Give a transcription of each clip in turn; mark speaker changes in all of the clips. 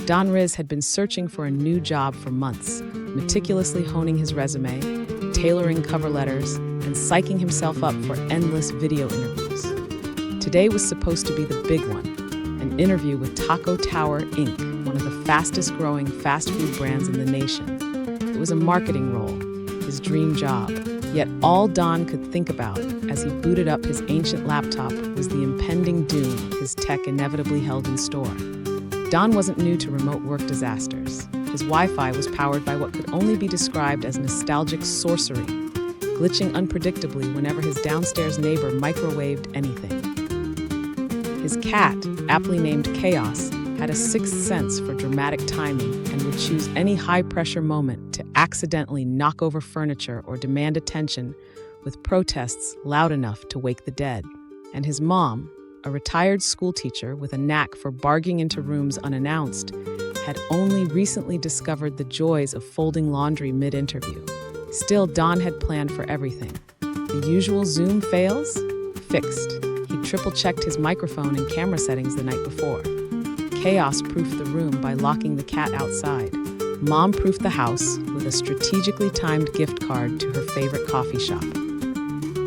Speaker 1: Don Riz had been searching for a new job for months, meticulously honing his resume, tailoring cover letters, and psyching himself up for endless video interviews. Today was supposed to be the big one, an interview with Taco Tower, Inc., one of the fastest-growing fast food brands in the nation. It was a marketing role, his dream job. Yet all Don could think about as he booted up his ancient laptop was the impending doom his tech inevitably held in store. Don wasn't new to remote work disasters. His Wi-Fi was powered by what could only be described as nostalgic sorcery, glitching unpredictably whenever his downstairs neighbor microwaved anything. His cat, aptly named Chaos, had a sixth sense for dramatic timing and would choose any high-pressure moment to accidentally knock over furniture or demand attention with protests loud enough to wake the dead. And his mom, a retired schoolteacher with a knack for barging into rooms unannounced, had only recently discovered the joys of folding laundry mid-interview. Still, Don had planned for everything. The usual Zoom fails? Fixed. He triple-checked his microphone and camera settings the night before. Chaos-proofed the room by locking the cat outside. Mom-proofed the house with a strategically timed gift card to her favorite coffee shop.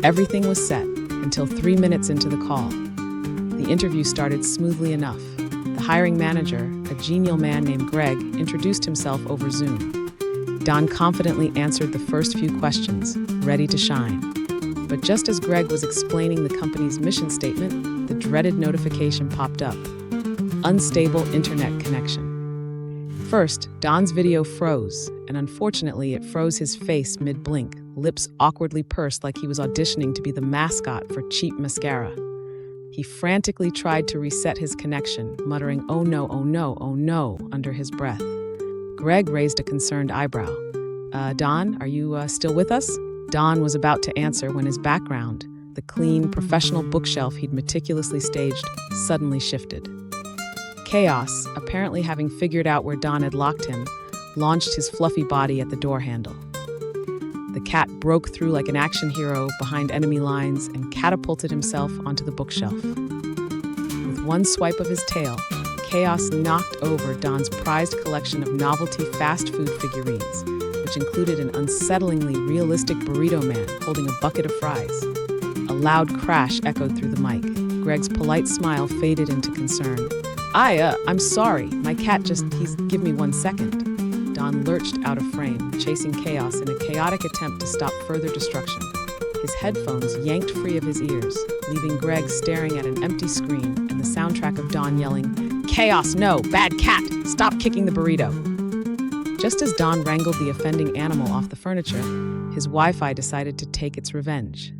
Speaker 1: Everything was set until 3 minutes into the call. The interview started smoothly enough. The hiring manager, a genial man named Greg, introduced himself over Zoom. Don confidently answered the first few questions, ready to shine. But just as Greg was explaining the company's mission statement, the dreaded notification popped up. Unstable internet connection. First, Don's video froze, and unfortunately it froze his face mid-blink, lips awkwardly pursed like he was auditioning to be the mascot for cheap mascara. He frantically tried to reset his connection, muttering, "Oh no, oh no, oh no," under his breath. Greg raised a concerned eyebrow. Don, are you still with us?" Don was about to answer when his background, the clean, professional bookshelf he'd meticulously staged, suddenly shifted. Chaos, apparently having figured out where Don had locked him, launched his fluffy body at the door handle. The cat broke through like an action hero behind enemy lines and catapulted himself onto the bookshelf. With one swipe of his tail, Chaos knocked over Don's prized collection of novelty fast food figurines, which included an unsettlingly realistic burrito man holding a bucket of fries. A loud crash echoed through the mic. Greg's polite smile faded into concern. I'm sorry. My cat give me 1 second." Don lurched out of frame, chasing Chaos in a chaotic attempt to stop further destruction. His headphones yanked free of his ears, leaving Greg staring at an empty screen and the soundtrack of Don yelling, "Chaos, no! Bad cat! Stop kicking the burrito!" Just as Don wrangled the offending animal off the furniture, his Wi-Fi decided to take its revenge.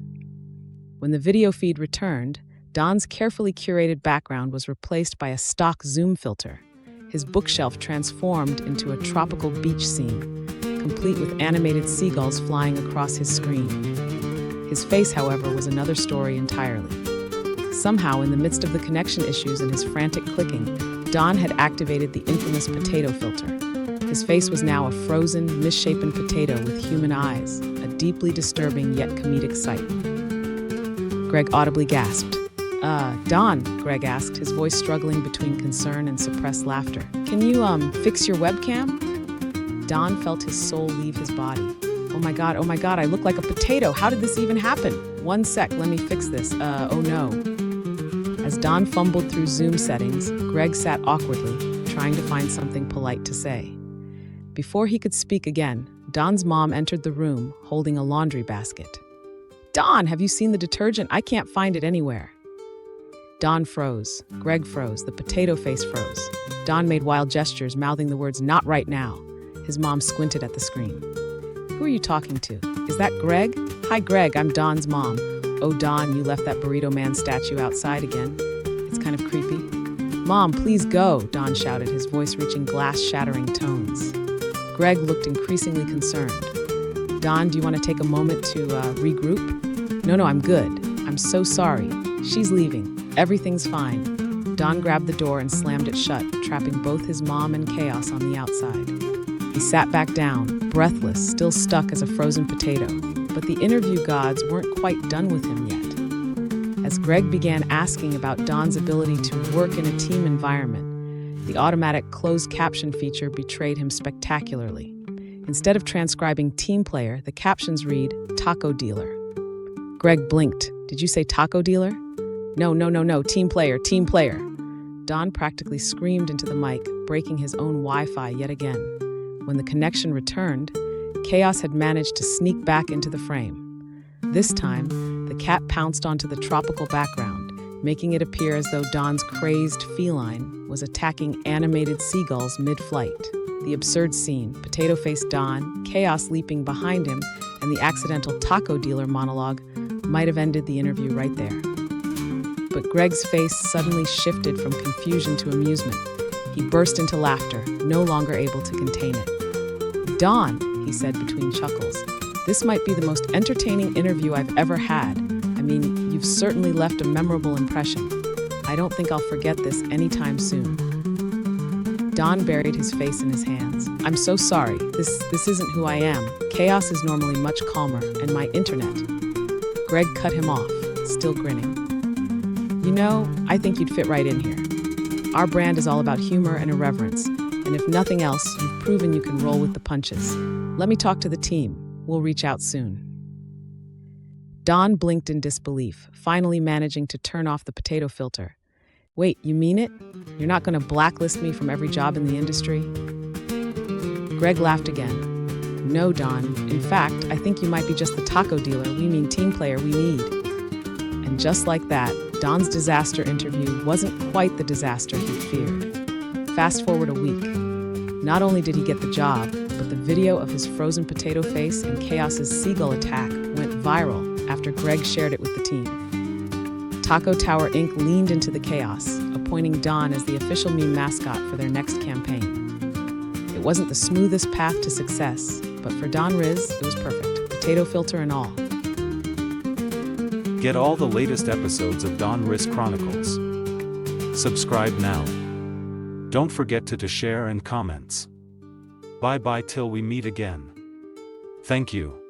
Speaker 1: When the video feed returned, Don's carefully curated background was replaced by a stock Zoom filter. His bookshelf transformed into a tropical beach scene, complete with animated seagulls flying across his screen. His face, however, was another story entirely. Somehow, in the midst of the connection issues and his frantic clicking, Don had activated the infamous potato filter. His face was now a frozen, misshapen potato with human eyes, a deeply disturbing yet comedic sight. Greg audibly gasped. Don," Greg asked, his voice struggling between concern and suppressed laughter. "Can you, fix your webcam?" Don felt his soul leave his body. Oh my God, I look like a potato. How did this even happen? 1 sec, let me fix this. Oh no." As Don fumbled through Zoom settings, Greg sat awkwardly, trying to find something polite to say. Before he could speak again, Don's mom entered the room, holding a laundry basket. "Don, have you seen the detergent? I can't find it anywhere." Don froze. Greg froze. The potato face froze. Don made wild gestures, mouthing the words, "Not right now." His mom squinted at the screen. "Who are you talking to? Is that Greg?" "Hi, Greg. I'm Don's mom." "Oh, Don, you left that burrito man statue outside again. It's kind of creepy." "Mom, please go," Don shouted, his voice reaching glass-shattering tones. Greg looked increasingly concerned. "Don, do you want to take a moment to regroup?" No, I'm good. I'm so sorry. She's leaving. Everything's fine." Don grabbed the door and slammed it shut, trapping both his mom and Chaos on the outside. He sat back down, breathless, still stuck as a frozen potato. But the interview gods weren't quite done with him yet. As Greg began asking about Don's ability to work in a team environment, The automatic closed caption feature betrayed him spectacularly. Instead of transcribing team player, the captions read, TacoDealer. Greg blinked. Did you say TacoDealer? No, team player, team player. Don practically screamed into the mic, breaking his own Wi-Fi yet again. When the connection returned, Chaos had managed to sneak back into the frame. This time, the cat pounced onto the tropical background, making it appear as though Don's crazed feline was attacking animated seagulls mid-flight. The absurd scene, potato-faced Don, Chaos leaping behind him, and the accidental taco dealer monologue might have ended the interview right there. But Greg's face suddenly shifted from confusion to amusement. He burst into laughter, no longer able to contain it. Don, he said between chuckles, this might be the most entertaining interview I've ever had. I mean, you've certainly left a memorable impression. I don't think I'll forget this anytime soon. Don buried his face in his hands. I'm so sorry. This isn't who I am. Chaos is normally much calmer, and my internet. Greg cut him off, still grinning. You know, I think you'd fit right in here. Our brand is all about humor and irreverence, and if nothing else, you've proven you can roll with the punches. Let me talk to the team. We'll reach out soon. Don blinked in disbelief, finally managing to turn off the potato filter. Wait, you mean it? You're not going to blacklist me from every job in the industry? Greg laughed again. No, Don. In fact, I think you might be just the taco dealer we mean team player we need. And just like that, Don's disaster interview wasn't quite the disaster he feared. Fast forward a week. Not only did he get the job, but the video of his frozen potato face and Chaos's seagull attack went viral after Greg shared it with the team. Taco Tower Inc. leaned into the chaos, appointing Don as the official meme mascot for their next campaign. It wasn't the smoothest path to success, but for Don Riz, it was perfect, potato filter and all.
Speaker 2: Get all the latest episodes of Don Riz Chronicles. Subscribe now. Don't forget to share and comments. Bye-bye till we meet again. Thank you.